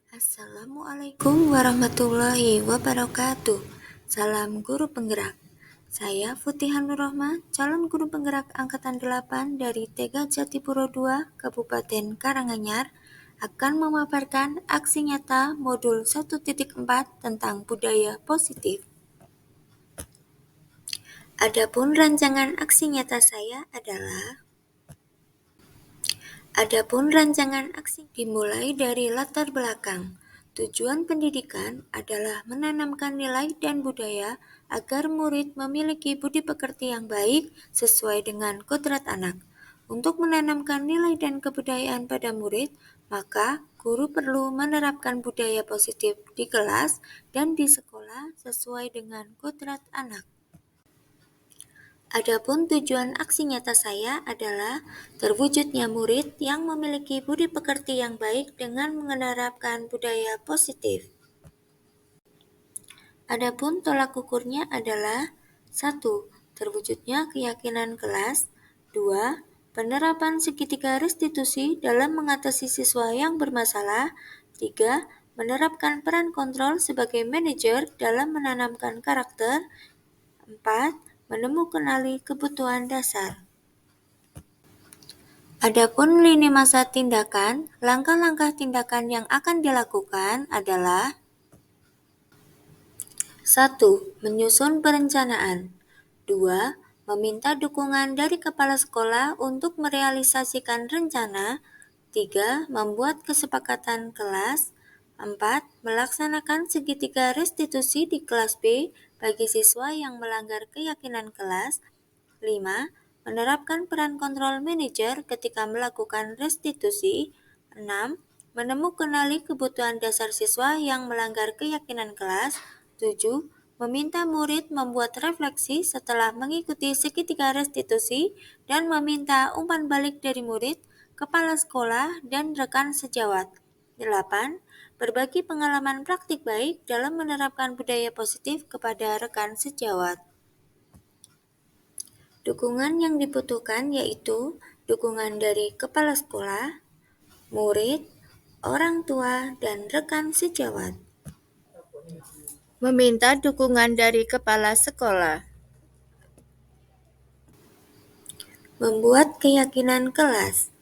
Assalamualaikum warahmatullahi wabarakatuh. Salam guru penggerak. Saya Futihan Nurrohmah, calon guru penggerak angkatan 8 dari TK Jatipuro II, Kabupaten Karanganyar, akan memaparkan aksi nyata modul 1.4 tentang budaya positif. Adapun rancangan aksi nyata saya dimulai dari latar belakang. Tujuan pendidikan adalah menanamkan nilai dan budaya agar murid memiliki budi pekerti yang baik sesuai dengan kodrat anak. Untuk menanamkan nilai dan kebudayaan pada murid, maka guru perlu menerapkan budaya positif di kelas dan di sekolah sesuai dengan kodrat anak. Adapun tujuan aksi nyata saya adalah terwujudnya murid yang memiliki budi pekerti yang baik dengan menerapkan budaya positif. Adapun tolak ukurnya adalah 1. Terwujudnya keyakinan kelas. 2. Penerapan segitiga restitusi dalam mengatasi siswa yang bermasalah. 3. Menerapkan peran kontrol sebagai manajer dalam menanamkan karakter. 4. Menemukanali kebutuhan dasar. Adapun lini masa tindakan, langkah-langkah tindakan yang akan dilakukan adalah 1. Menyusun perencanaan. 2. Meminta dukungan dari kepala sekolah untuk merealisasikan rencana. 3. Membuat kesepakatan kelas. 4. Melaksanakan segitiga restitusi di kelas B bagi siswa yang melanggar keyakinan kelas. 5. Menerapkan peran kontrol manajer ketika melakukan restitusi. 6. Menemukanali kebutuhan dasar siswa yang melanggar keyakinan kelas. 7. Meminta murid membuat refleksi setelah mengikuti segitiga restitusi dan meminta umpan balik dari murid, kepala sekolah, dan rekan sejawat. 8. Berbagi pengalaman praktik baik dalam menerapkan budaya positif kepada rekan sejawat. Dukungan yang dibutuhkan yaitu dukungan dari kepala sekolah, murid, orang tua, dan rekan sejawat. Meminta dukungan dari kepala sekolah. Membuat keyakinan kelas.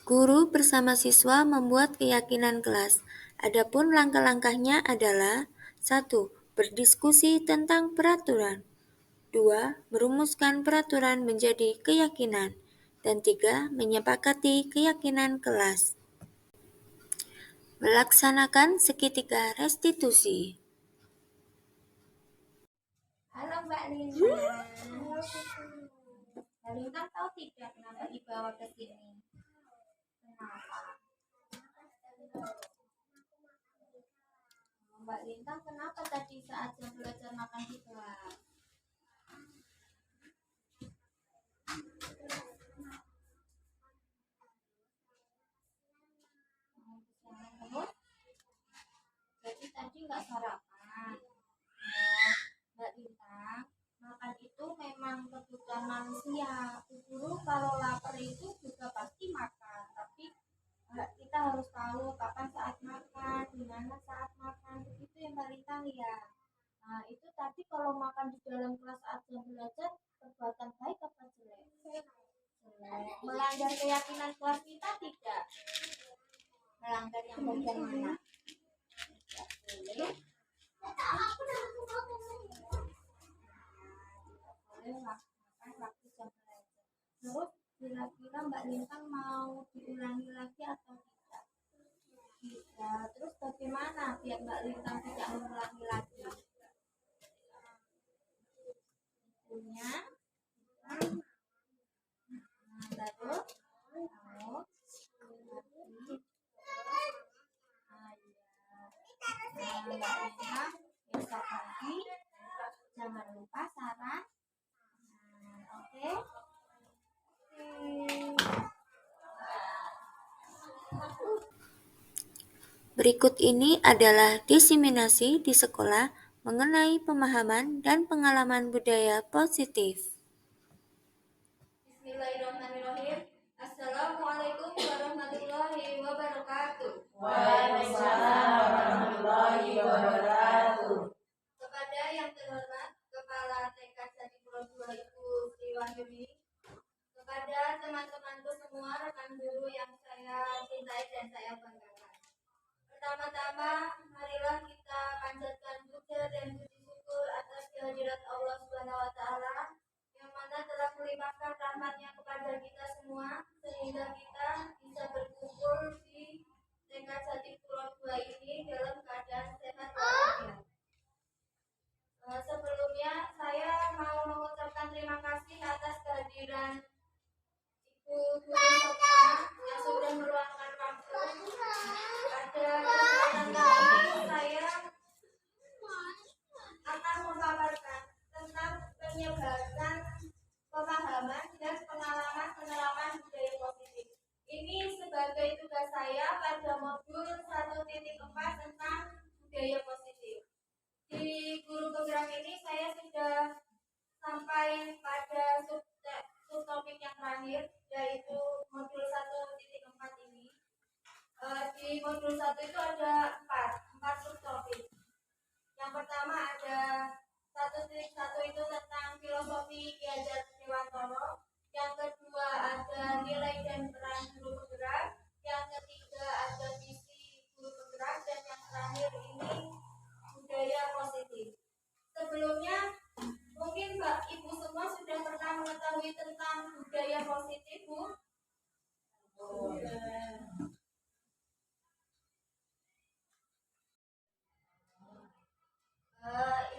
Guru bersama siswa membuat keyakinan kelas. Adapun langkah-langkahnya adalah 1. Berdiskusi tentang peraturan. 2. Merumuskan peraturan menjadi keyakinan. Dan 3. Menyepakati keyakinan kelas. Melaksanakan segitiga restitusi. Halo Mbak Lintang. Mbak Lintang tahu tidak kenapa dibawa ke sini? Kenapa? Mbak Lintang kenapa tadi saat jam belajar makan di kelas? Jadi tadi nggak sarapan. Mbak Lintang, makan itu memang kebutuhan manusia. Guru kalau lapar itu juga pasti makan, tapi kita harus tahu kapan saat makan, di mana saat makan, begitu ya Mbak Lintang ya. Nah itu tadi kalau makan di dalam kelas saat jam belajar perbuatan baik apa jelek? Jelek. Melanggar keyakinan kelas kita tidak. Melanggar yang bagian mana? Tidak boleh makan waktu jam belajar. Terus kira-kira Mbak Lintang mau diulangi lagi atau tidak? Tidak. Terus bagaimana biar Mbak Lintang tidak mengulangi lagi? Punya. Terus kamu Mbak Lintang besok pagi jangan lupa saran. Oke. Berikut ini adalah diseminasi di sekolah mengenai pemahaman dan pengalaman budaya positif. Bismillahirrahmanirrahim. Assalamualaikum warahmatullahi wabarakatuh. Waalaikumsalam warahmatullahi wabarakatuh. Kepada yang terhormat Kepala TK Jati Pulau II Ibu Sri Wahyuni, kepada teman-temanku semua, rekan guru yang saya cintai dan saya banggakan. Pertama-tama, marilah kita panjatkan puja dan puji syukur atas kehadirat Allah Subhanahu wa taala yang mana telah melimpahkan rahmatnya kepada kita semua sehingga kita bisa berkumpul di TK Jati Pulau II ini dalam keadaan sehat walafiat. Sebelumnya saya mau mengucapkan terima kasih atas kehadiran Ibu Guru semua yang sudah meluangkan waktu. Pada kesempatan kali ini saya akan memaparkan tentang penyebaran pemahaman dan pengalaman penerapan budaya positif. Ini sebagai tugas saya pada modul 1.4 tentang budaya positif. Di guru penggerak ini saya sudah sampai pada subtopik yang terakhir, yaitu modul 1.4 ini. Di modul 1 itu ada 4 subtopik. Yang pertama ada 1.1 itu tentang filosofi Ki Hajar Dewantoro. Yang kedua ada nilai dan peran guru penggerak. Yang ketiga ada visi guru penggerak, dan yang terakhir ini budaya positif. Sebelumnya mungkin Mbak Ibu semua sudah pernah mengetahui tentang budaya positif, Bu?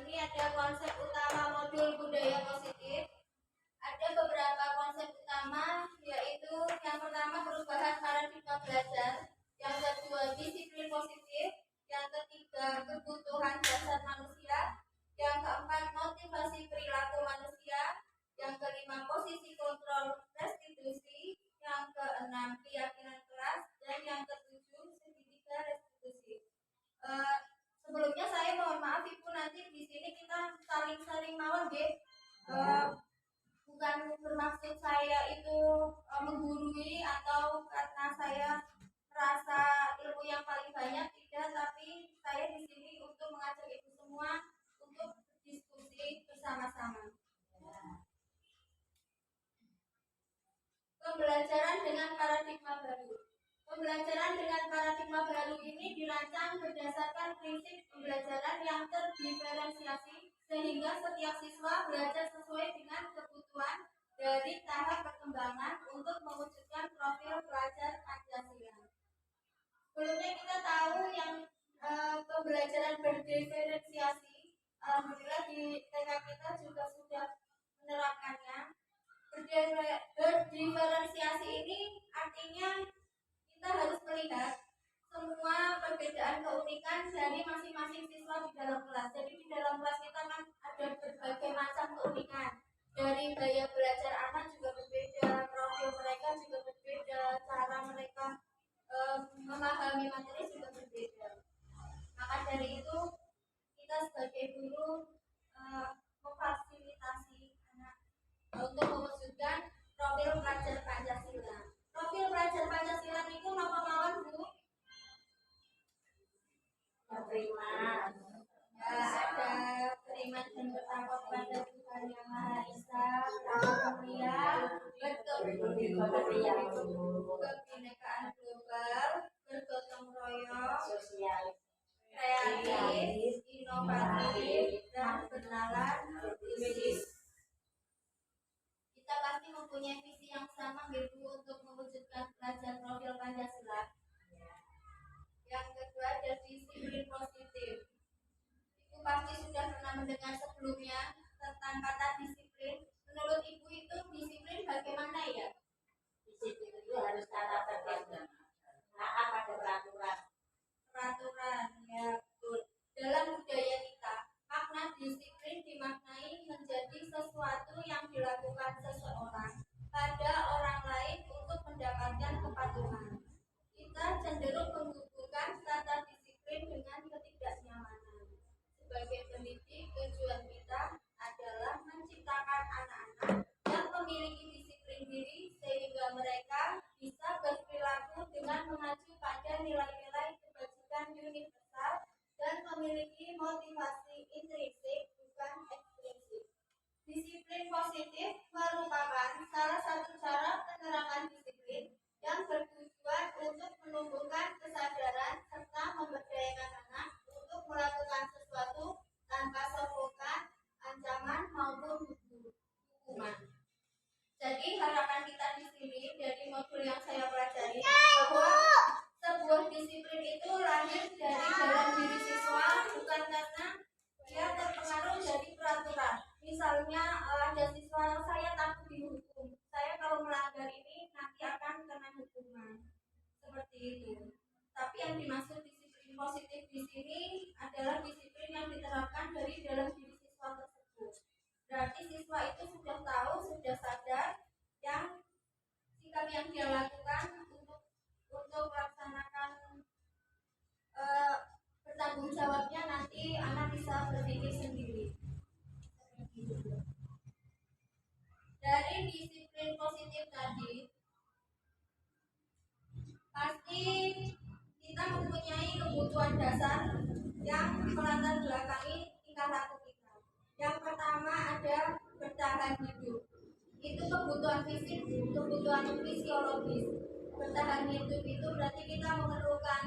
Ini ada konsep utama modul budaya positif. Ada beberapa konsep utama, yaitu yang pertama perubahan paradigma belajar, yang kedua disiplin positif, yang ketiga kebutuhan dasar manusia, yang keempat motivasi perilaku manusia, yang kelima posisi kontrol restitusi, yang keenam keyakinan kelas, dan yang ketujuh segitiga restitusi. Sebelumnya saya mohon maaf Ibu, nanti di sini kita saling mawon nggih. Bukan bermaksud saya itu menggurui atau karena saya merasa ilmu yang paling banyak, tidak, tapi saya di sini untuk mengajak Ibu semua untuk berdiskusi bersama-sama. Pembelajaran dengan paradigma baru. Pembelajaran dengan paradigma baru ini dirancang berdasarkan prinsip pembelajaran yang terdiferensiasi sehingga setiap siswa belajar sesuai dengan kebutuhan dari tahap perkembangan untuk mewujudkan profil pelajar Pancasila. Sebelumnya kita tahu yang pembelajaran berdiferensiasi, alhamdulillah di TK kita juga sudah menerapkannya. Berdiferensiasi ini artinya kita harus melihat semua perbedaan keunikan dari masing-masing siswa di dalam kelas. Jadi di dalam kelas kita kan ada berbagai macam keunikan. Dari gaya belajar anak juga berbeda, profil mereka juga berbeda, cara mereka memahami materi juga berbeda. Maka dari itu kita sebagai guru memfasilitasi anak untuk mewujudkan profil pelajar Pancasila. Profil pelajar Pancasila itu apa mawon, Bu? Beriman. Ya, ada beriman dan bertakwa kepada Tuhan Yang Maha Esa, mulia, kebinekaan global, bergotong royong, kreatif, inovatif, dan bernalar optimis. Kita pasti mempunyai visi yang sama gitu untuk mewujudkan pelajar profil Pancasila. Yang kedua ada disiplin positif. Ibu pasti sudah pernah mendengar sebelumnya tentang kata disiplin. Menurut Ibu itu disiplin bagaimana ya? Disiplin itu harus tata tertib. Taat pada peraturan. Peraturan, ya betul. Dalam budaya kita, makna disiplin dimaknai menjadi sesuatu yang dilakukan seseorang pada orang lain untuk mendapatkan kepatuhan. Kita cenderung menghubungkan kata disiplin dengan ketidaknyamanan. Sebagai pendidik, tujuan kita adalah menciptakan anak-anak yang memiliki disiplin diri sehingga mereka bisa berperilaku dengan mengacu pada nilai-nilai Disiplin positif merupakan salah satu cara penerapan disiplin yang bertujuan untuk menumbuhkan kesadaran serta memberdayakan anak untuk melakukan sesuatu tanpa sokongan, ancaman maupun hukuman. Jadi harapan kita di sini dari modul yang saya pelajari bahwa sebuah disiplin itu lahir dari dalam diri siswa, bukan karena dia terpengaruh dari peraturan. Misalnya ada siswa, saya takut dihukum, saya kalau melanggar ini nanti akan kena hukuman, seperti itu. Tapi yang dimaksud disiplin positif di sini adalah disiplin yang diterapkan dari dalam diri siswa tersebut. Berarti siswa itu sudah tahu, sudah sadar yang sikap yang dia lakukan untuk melaksanakan bertanggung jawabnya, nanti anak bisa berpikir sendiri. Dari disiplin positif tadi, pasti kita mempunyai kebutuhan dasar yang melatar belakangi tingkah laku kita. Yang pertama ada bertahan hidup. Itu kebutuhan fisik, kebutuhan fisiologis. Bertahan hidup itu berarti kita memerlukan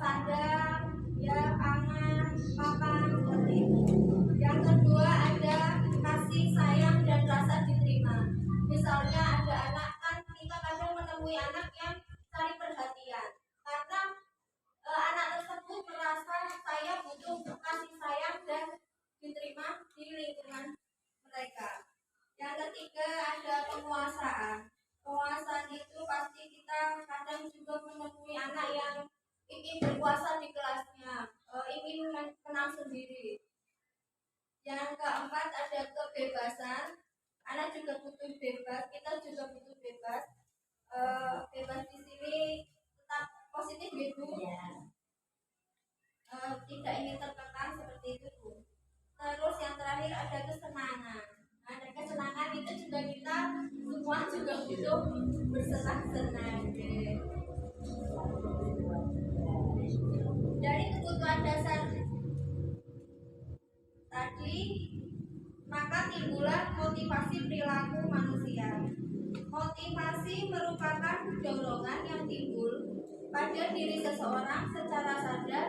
sandang, ya, pangan, papan, seperti itu. Yang kedua ada kasih sayang dan rasa diterima. Misalnya ada anak, kan kita kadang menemui anak yang cari perhatian karena anak tersebut merasa saya butuh kasih sayang dan diterima di lingkungan mereka. Yang ketiga ada penguasaan. Penguasaan itu pasti kita kadang juga menemui anak yang ingin berkuasa di kelasnya, ingin menang sendiri. Yang keempat ada kebebasan. Anak juga butuh bebas, kita juga butuh bebas. Bebas di sini tetap positif gitu, tidak ingin tertekan seperti itu. Terus yang terakhir ada kesenangan. Ada kesenangan itu juga kita semua juga butuh bersenang-senang. Dari kebutuhan dasar tadi, maka timbullah motivasi perilaku manusia. Motivasi merupakan dorongan yang timbul pada diri seseorang secara sadar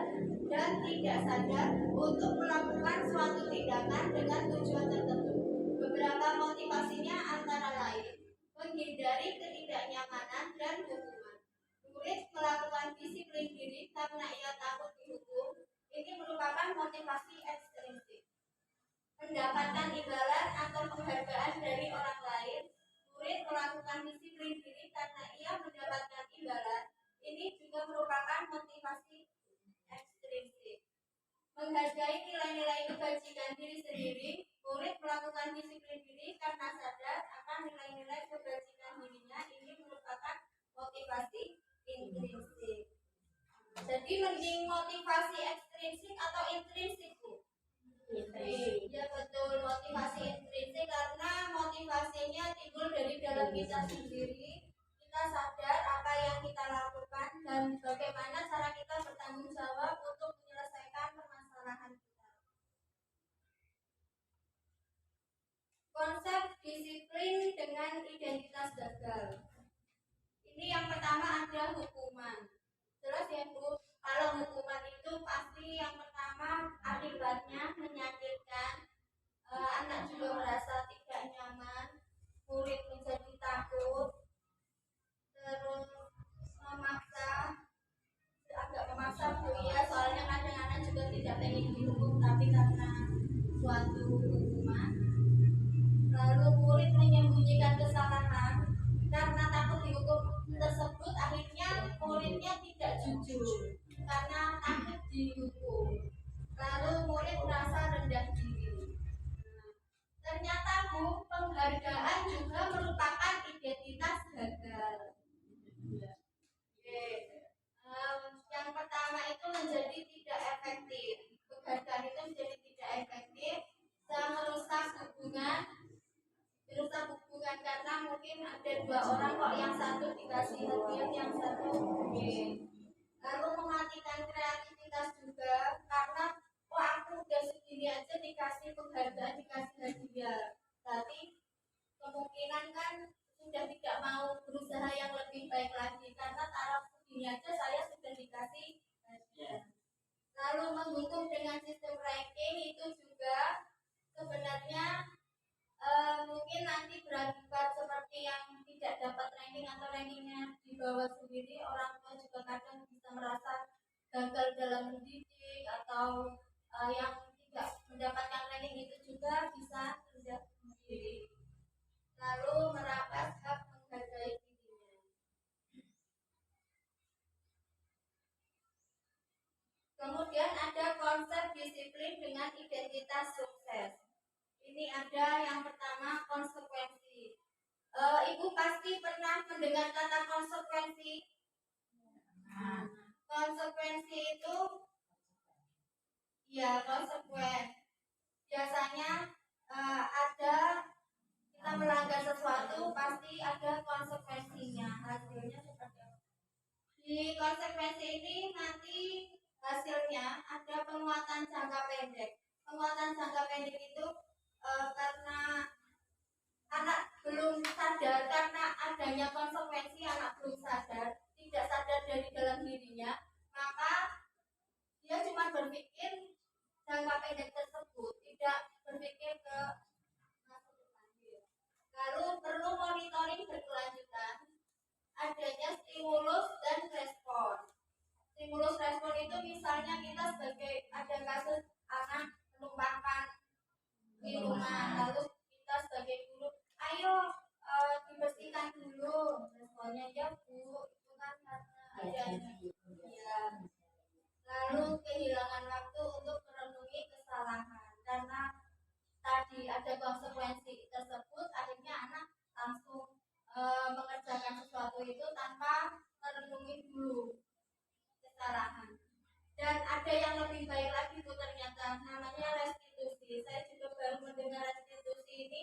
dan tidak sadar untuk melakukan suatu tindakan dengan tujuan tertentu. Beberapa motivasinya antara lain menghindari ketidaknyamanan dan hukuman. Murid melakukan disiplin diri karena ia takut dihukum. Ini merupakan motivasi ekstrinsik. Mendapatkan imbalan atau penghargaan dari orang lain. Murid melakukan disiplin diri karena ia mendapatkan imbalan. Ini juga merupakan motivasi ekstrinsik. Menghargai nilai-nilai kebajikan diri sendiri. Murid melakukan disiplin diri karena sadar akan nilai-nilai kebajikan dirinya. Ini merupakan motivasi intrinsik. Jadi mending motivasi ekstrinsik atau intrinsik, Bu? Ya betul, motivasi intrinsik karena motivasinya timbul dari dalam kita sendiri. Kita sadar apa yang kita lakukan dan bagaimana cara kita bertanggung jawab untuk menyelesaikan permasalahan kita. Konsep disiplin dengan identitas gagal. Ini yang pertama ada hukuman. Jelas ya, Bu, kalau hukuman itu pasti yang pertama akibatnya menyakitkan, anak juga merasa tidak nyaman, murid menjadi takut, terus agak memaksa, Bu, ya, soalnya kadang anak juga tidak pengen dihukum tapi karena suatu hukuman. Lalu murid menyembunyikan kesalahan karena takut dihukum tersebut, akhirnya muridnya tidak jujur karena takut dihukum. Lalu murid merasa rendah diri. Ternyata, Bu, penghargaan juga merupakan identitas gagal. Yang pertama itu menjadi tidak efektif. Penghargaan itu menjadi tidak efektif dan merusak karena mungkin ada dua orang kok, yang satu dikasih hadiah, yang satu mungkin. Lalu mematikan kreativitas juga karena aku udah segini aja dikasih penghargaan, dikasih hadiah, berarti sudah tidak mau berusaha yang lebih baik lagi karena taraf segini aja saya sudah dikasih hadiah. Lalu menghukum dengan sistem ranking itu juga sebenarnya mungkin nanti berakibat seperti yang tidak dapat ranking atau rankingnya di bawah sendiri. Orang tua juga kadang bisa merasa gagal dalam mendidik atau yang tidak mendapatkan ranking itu juga bisa terjadi sendiri. Lalu merampas hak menghargai dirinya. Kemudian ada konsep disiplin dengan identitas sukses. Ini ada yang pertama konsekuensi. Ibu pasti pernah mendengar kata konsekuensi. Konsekuensi itu ya konsekuen. Biasanya ada kita melanggar sesuatu pasti ada konsekuensinya. Hasilnya seperti apa? Di konsekuensi ini nanti hasilnya ada penguatan jangka pendek. Penguatan jangka pendek itu karena anak belum sadar, karena adanya konsekuensi anak belum sadar, tidak sadar dari dalam dirinya, maka dia cuma berpikir jangka pendek tersebut, tidak berpikir ke masa depan. Lalu perlu monitoring berkelanjutan, adanya stimulus dan respon. Stimulus respon itu misalnya kita sebagai ada kasus anak menumpahkan minuman, lalu kita sebagai guru, ayo dibersihkan dulu. Responnya ya bu, itu kan karena adanya ya. Lalu kehilangan waktu untuk merenungi kesalahan karena tadi ada konsekuensi tersebut, akhirnya anak langsung mengerjakan sesuatu itu tanpa merenungi dulu kesalahan. Dan ada yang lebih baik lagi bu, ternyata namanya restitusi. Saya juga baru mendengar restitusi ini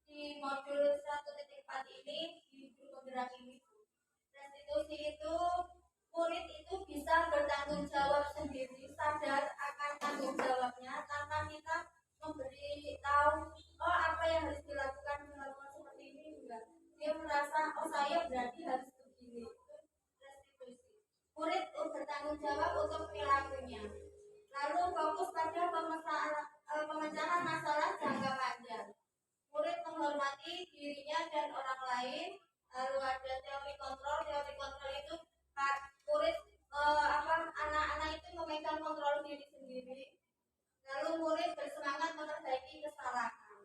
di modul 1.4 ini di guru penggerak ini. Restitusi itu murid itu bisa bertanggung jawab sendiri, sadar akan tanggung jawabnya tanpa kita memberi tahu oh apa yang harus dilakukan seperti ini, enggak. Dia merasa oh saya berarti harus begini. Restitusi. Murid bertanggung jawab untuk perilakunya. Lalu fokus pada pemecahan masalah jangka panjang. Murid menghormati dirinya dan orang lain. Lalu ada teori kontrol. Teori kontrol itu murid anak-anak itu memegang kontrol diri sendiri. Lalu murid bersemangat memperbaiki kesalahan.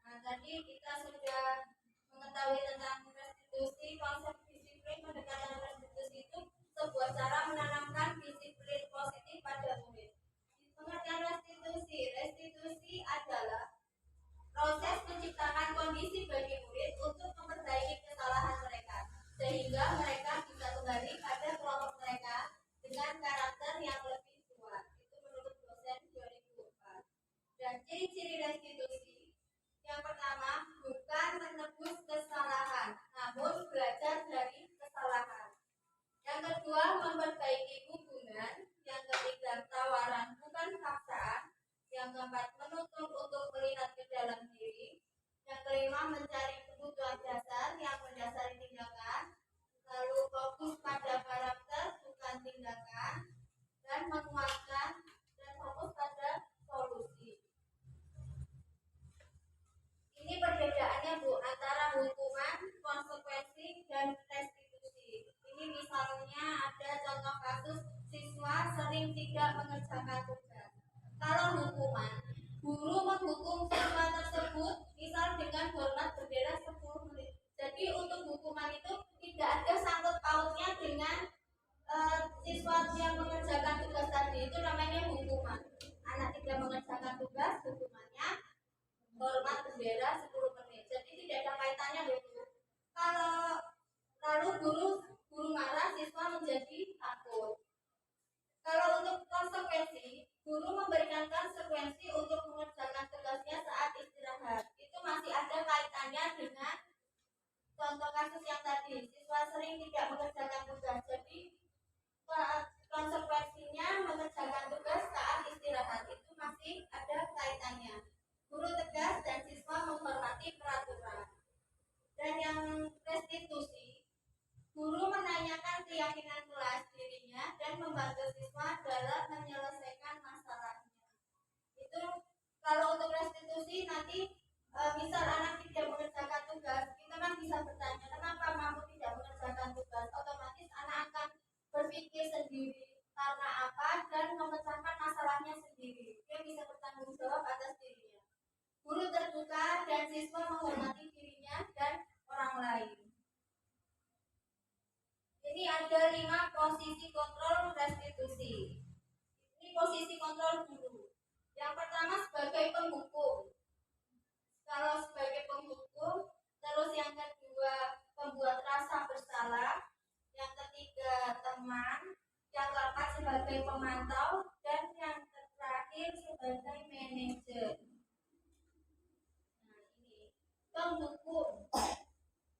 Nah, tadi kita sudah mengetahui tentang restitusi. Konsep disiplin pendekatan restitusi itu sebuah cara menanamkan disiplin positif pada murid. Pengertian restitusi adalah proses menciptakan kondisi bagi murid untuk memperbaiki kesalahan mereka sehingga mereka bisa kembali pada kelompok mereka dengan karakter yang lebih kuat. Itu menurut dosen 2004. Dan ciri-ciri restitusi yang pertama, bukan menebus kesalahan, namun belajar dari kesalahan. Yang kedua, memperbaiki hubungan. Yang ketiga, tawaran bukan paksaan. Yang keempat, menuntut untuk melihat ke dalam diri. Yang kelima, mencari kebutuhan dasar yang mendasari tindakan. Lalu fokus pada karakter bukan tindakan. Dan menguatkan dan fokus pada solusi. Ini perbedaannya bu antara hukuman, konsekuensi, dan restitusi. Ini misalnya ada contoh kasus siswa sering tidak mengerjakan tugas. Kalau hukuman, guru menghukum siswa tersebut misal dengan hormat bendera 10 menit. Jadi untuk hukuman itu tidak ada sangkut pautnya dengan siswa yang mengerjakan tugas tadi, itu namanya hukuman. Anak tidak mengerjakan tugas, hukumannya hormat bendera 10 menit. Jadi tidak ada kaitannya itu. Kalau lalu guru marah, siswa menjadi takut. Kalau untuk konsekuensi, guru memberikan konsekuensi untuk mengerjakan tugasnya saat istirahat. Itu masih ada kaitannya dengan contoh kasus yang tadi, siswa sering tidak mengerjakan tugas. Jadi konsekuensinya mengerjakan tugas saat istirahat itu masih ada kaitannya. keyakinan kelas dirinya dan membantu siswa dalam menyelesaikan masalahnya. Itu kalau untuk restitusi nanti misal anak tidak mengerjakan tugas, kita kan bisa bertanya kenapa kamu tidak mengerjakan tugas, otomatis anak akan berpikir sendiri karena apa dan memecahkan masalahnya sendiri. Dia bisa bertanggung jawab atas dirinya. Guru terbuka dan siswa menghormati dirinya dan orang lain. Ini ada 5 posisi kontrol restitusi. Ini posisi kontrol guru. Yang pertama sebagai penghukum. Kalau sebagai penghukum, terus yang kedua pembuat rasa bersalah, yang ketiga teman, yang keempat sebagai pemantau, dan yang terakhir sebagai manajer. Nah ini penghukum.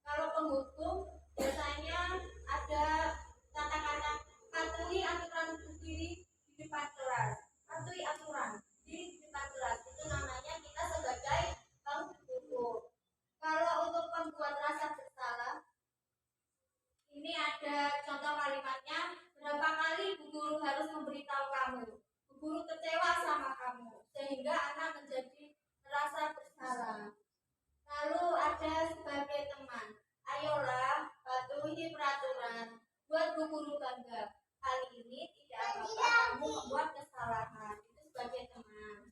Kalau penghukum biasanya ada kata-kata patuhi aturan berdiri di depan kelas. Patuhi aturan di depan kelas itu namanya kita sebagai penghukum. Kalau untuk pembuat rasa bersalah, ini ada contoh kalimatnya. Berapa kali Bu Guru harus memberitahu kamu? Bu Guru kecewa sama kamu sehingga anak menjadi merasa bersalah. Lalu ada sebagai teman. Ayolah patuhi peraturan. Buat Bu Guru bangga. Kali ini tidak apa-apa kamu membuat kesalahan. Itu sebagai teman.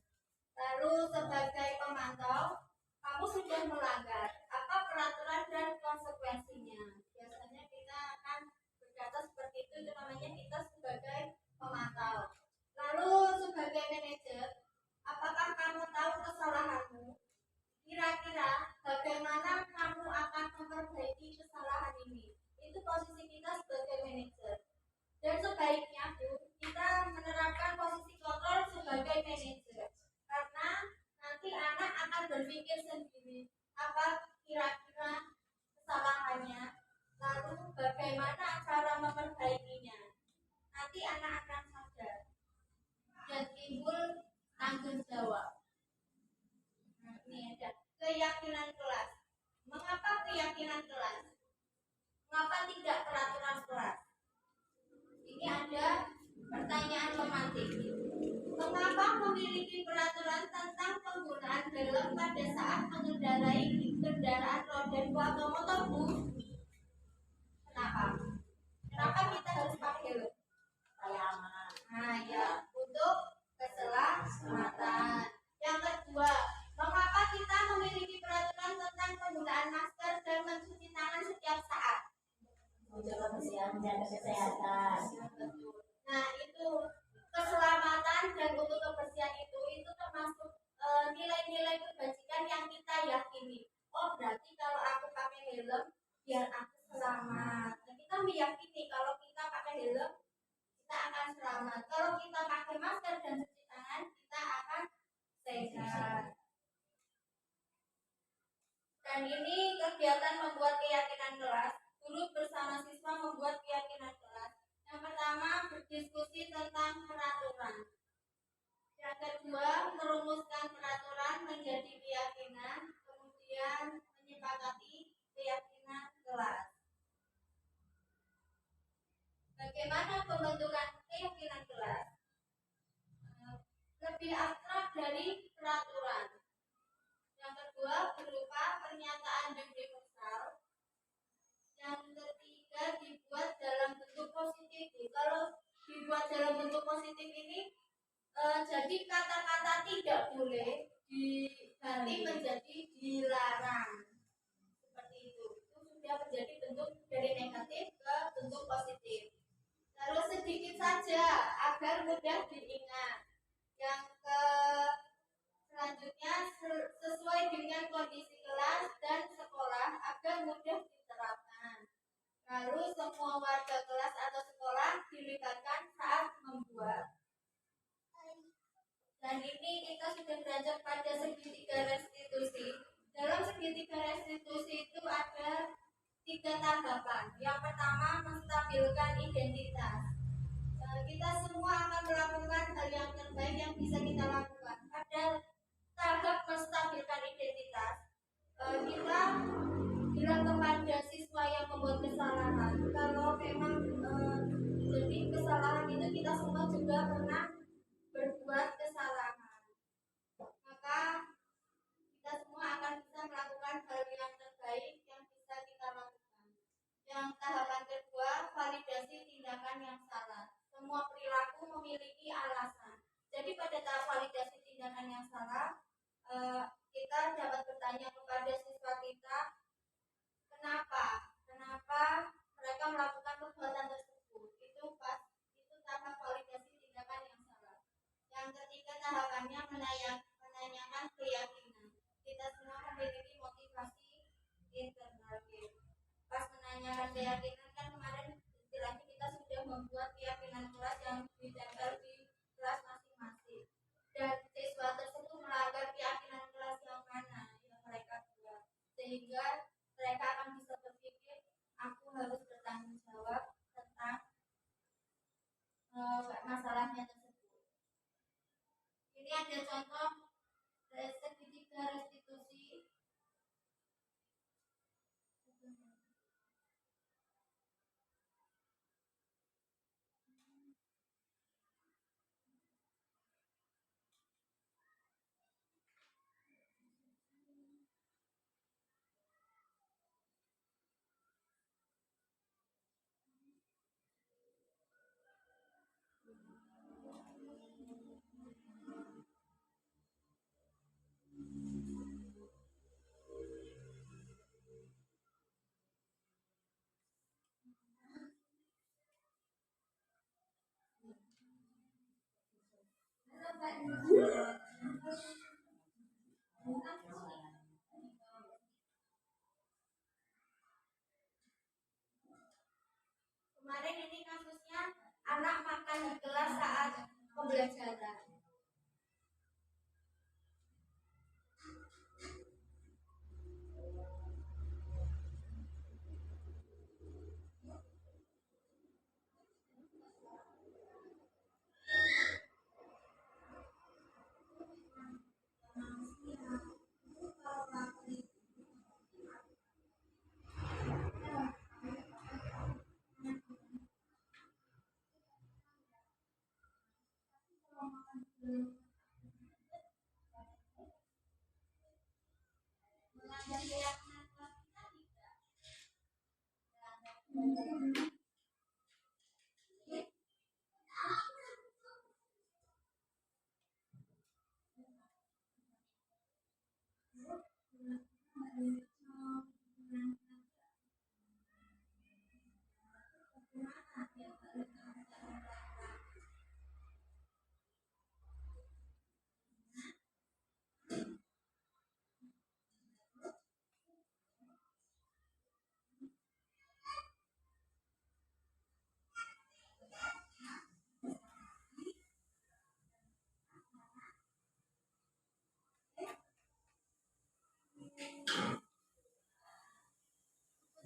Lalu sebagai pemantau, kamu sudah melanggar apa peraturan dan konsekuensinya. Biasanya kita akan berkata seperti itu namanya kita sebagai pemantau. Lalu sebagai manajer, apakah kamu tahu kesalahanmu? Kira-kira bagaimana kamu akan memperbaiki kesalahan ini? Itu posisi kita sebagai manajer. Dan sebaiknya Bu, kita menerapkan posisi kontrol sebagai manajer. Karena nanti anak akan berpikir sendiri apa kira-kira kesalahannya, lalu bagaimana cara memperbaikinya. Nanti anak akan sadar dan timbul tanggung jawab. Nah, ini ada keyakinan kelas. Mengapa keyakinan kelas? Mengapa tidak peraturan kelas? Ini ada pertanyaan pemantik. Mengapa memiliki peraturan tentang penggunaan helm pada saat mengendarai kendaraan roda 2 atau motor, Bu? Kenapa? Kenapa kita harus pakai helm? Supaya aman. Nah, ya, untuk keselamatan. Yang kedua, mengapa kita memiliki peraturan tentang penggunaan masker dan mencuci tangan setiap saat? Untuk kebersihan dan kesehatan. Nah, itu keselamatan dan untuk kebersihan itu termasuk nilai-nilai kebajikan yang kita yakini. Oh, berarti kalau aku pakai helm biar aku selamat. Dan kita meyakini kalau kita pakai helm kita akan selamat. Kalau kita pakai masker dan cuci tangan kita akan sehat. Dan ini kegiatan membuat keyakinan kelas. Guru bersama siswa membuat keyakinan kelas. Yang pertama, berdiskusi tentang peraturan. Yang kedua, merumuskan peraturan menjadi keyakinan, kemudian menyepakati keyakinan kelas. Bagaimana pembentukan keyakinan kelas? Lebih abstrak dari peraturan. Yang kedua, berupa pernyataan universal. Yang ketiga, dibuat dalam bentuk positif. Kalau dibuat dalam bentuk positif ini jadi kata-kata tidak boleh diganti menjadi dilarang. Seperti itu sudah menjadi bentuk dari negatif ke bentuk positif. Lalu sedikit saja agar mudah diingat. Yang selanjutnya sesuai dengan kondisi kelas dan sekolah agar mudah diterapkan. Lalu semua warga kelas atau sekolah dilibatkan saat membuat. Dan ini kita sudah beranjak pada segitiga restitusi. Dalam segitiga restitusi itu ada 3 tahapan. Yang pertama, menstabilkan identitas. Kita semua akan melakukan hal yang terbaik yang bisa kita lakukan. Pada tahap menstabilkan identitas, kita bilang kepada siswa yang membuat kesalahan kalau memang jadi kesalahan itu kita semua juga pernah berbuat kesalahan, maka kita semua akan bisa melakukan hal yang terbaik yang bisa kita lakukan. Yang tahapan kedua, validasi tindakan yang salah. Semua perilaku memiliki alasan. Jadi pada tahap validasi tindakan yang salah, kita dapat bertanya kepada siswa kita, kenapa mereka melakukan perbuatan tersebut. Itu tahap validasi tindakan yang salah. Yang ketiga tahapannya menanyakan keyakinan. Kita semua memiliki motivasi internal. Pas menanyakan keyakinan kan kemarin istilahnya kita sudah membuat keyakinan kelas yang ditempel di kelas masing-masing. Dan siswa tersebut melanggar keyakinan kelas yang mana yang mereka buat. Sehingga mereka akan bisa berpikir, aku harus bertanggung jawab tentang masalahnya tersebut. Ini ada contoh segitiga restitusi. Kemarin ini kasusnya anak makan di kelas saat pembelajaran.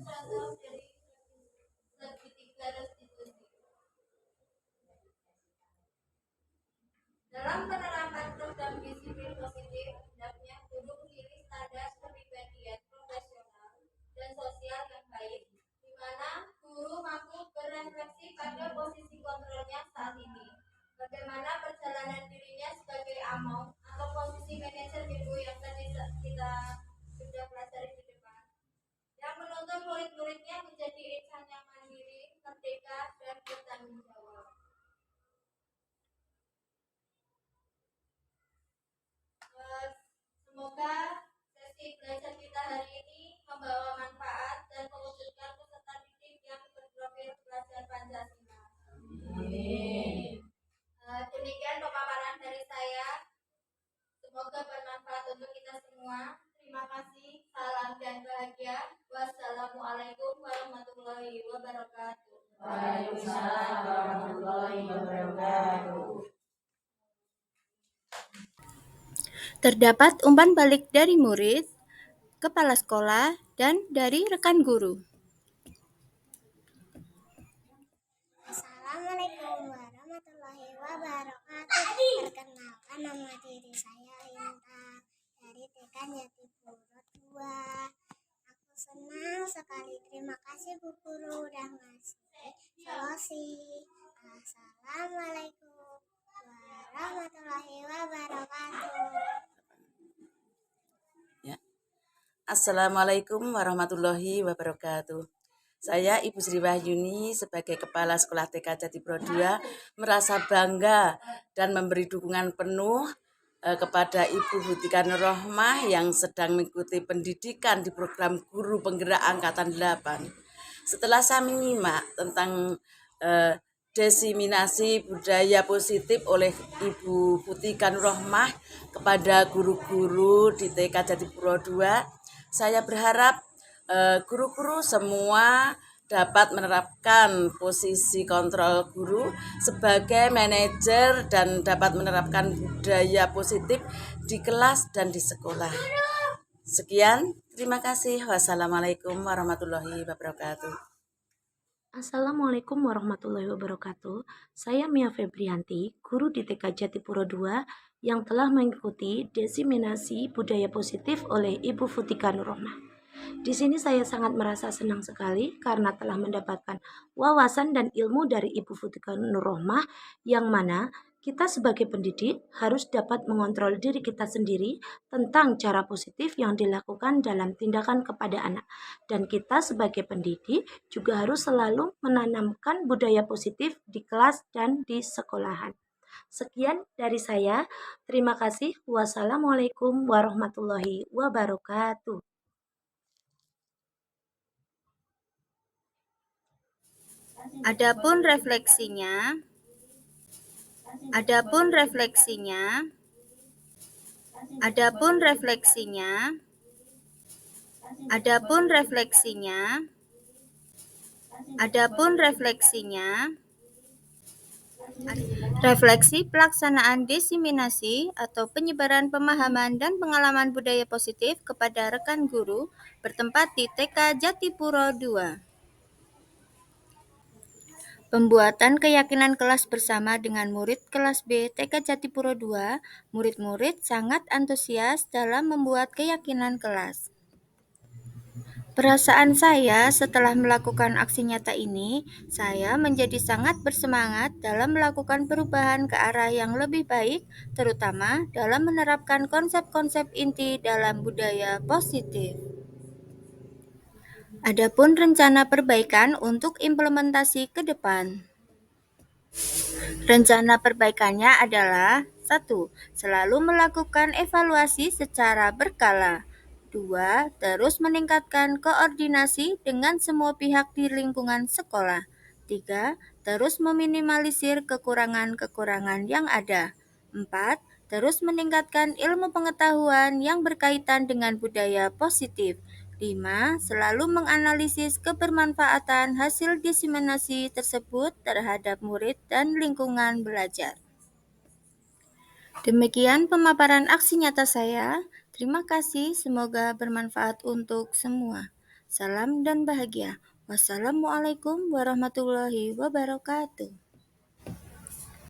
Contoh dari segitiga restitusi. Dalam penerapan program disiplin positif, hendaknya guru memilih standar kepribadian profesional dan sosial yang baik, di mana guru mampu berefleksi pada posisi kontrolnya saat ini. Bagaimana perjalanan dirinya sebagai among atau posisi manajer ibu yang tadi kita sudah pelajari di depan, yang menuntut murid-muridnya menjadi insan yang mandiri, merdeka, dan bertanggung jawab. Semoga sesi belajar kita hari ini membawa manfaat dan mewujudkan peserta didik yang berprofil pelajar Pancasila. Amin. Demikian pemaparan dari saya. Semoga bermanfaat untuk kita semua. Terima kasih. Salam dan bahagia. Wassalamualaikum warahmatullahi wabarakatuh. Waalaikumsalam warahmatullahi wabarakatuh. Terdapat umpan balik dari murid, kepala sekolah, dan dari rekan guru. Assalamualaikum warahmatullahi wabarakatuh. Perkenalkan, nama diri saya Lintang dari TK Jatipuro 2. Aku Senang sekali. Terima kasih Bu Guru udah ngasih solusi. Assalamualaikum warahmatullahi wabarakatuh. Ya. Assalamualaikum warahmatullahi wabarakatuh. Saya Ibu Sri Wahyuni sebagai Kepala Sekolah TK Jatipuro 2 merasa bangga dan memberi dukungan penuh kepada Ibu Hutika Nurrohmah yang sedang mengikuti pendidikan di program Guru Penggerak Angkatan 8. Setelah saya menyimak tentang diseminasi budaya positif oleh Ibu Hutika Nurrohmah kepada guru-guru di TK Jatipuro 2, saya berharap guru-guru semua dapat menerapkan posisi kontrol guru sebagai manajer dan dapat menerapkan budaya positif di kelas dan di sekolah. Sekian, terima kasih. Wassalamualaikum warahmatullahi wabarakatuh. Assalamualaikum warahmatullahi wabarakatuh. Saya Mia Febrianti, guru di TK Jatipuro 2 yang telah mengikuti diseminasi budaya positif oleh Ibu Hutika Nurrohmah. Di sini saya sangat merasa senang sekali karena telah mendapatkan wawasan dan ilmu dari Ibu Hutika Nurrohmah yang mana kita sebagai pendidik harus dapat mengontrol diri kita sendiri tentang cara positif yang dilakukan dalam tindakan kepada anak. Dan kita sebagai pendidik juga harus selalu menanamkan budaya positif di kelas dan di sekolahan. Sekian dari saya. Terima kasih. Wassalamualaikum warahmatullahi wabarakatuh. Adapun refleksinya, adapun refleksinya, adapun refleksinya, adapun refleksinya, adapun refleksinya, refleksi pelaksanaan diseminasi atau penyebaran pemahaman dan pengalaman budaya positif kepada rekan guru bertempat di TK Jatipuro 2. Pembuatan keyakinan kelas bersama dengan murid kelas B TK Jatipuro 2, murid-murid sangat antusias dalam membuat keyakinan kelas. Perasaan saya setelah melakukan aksi nyata ini, saya menjadi sangat bersemangat dalam melakukan perubahan ke arah yang lebih baik, terutama dalam menerapkan konsep-konsep inti dalam budaya positif. Adapun rencana perbaikan untuk implementasi ke depan. Rencana perbaikannya adalah 1. Selalu melakukan evaluasi secara berkala. 2. Terus meningkatkan koordinasi dengan semua pihak di lingkungan sekolah. 3. Terus meminimalisir kekurangan-kekurangan yang ada. 4. Terus meningkatkan ilmu pengetahuan yang berkaitan dengan budaya positif. 5. Selalu menganalisis kebermanfaatan hasil diseminasi tersebut terhadap murid dan lingkungan belajar. Demikian pemaparan aksi nyata saya. Terima kasih, semoga bermanfaat untuk semua. Salam dan bahagia. Wassalamualaikum warahmatullahi wabarakatuh.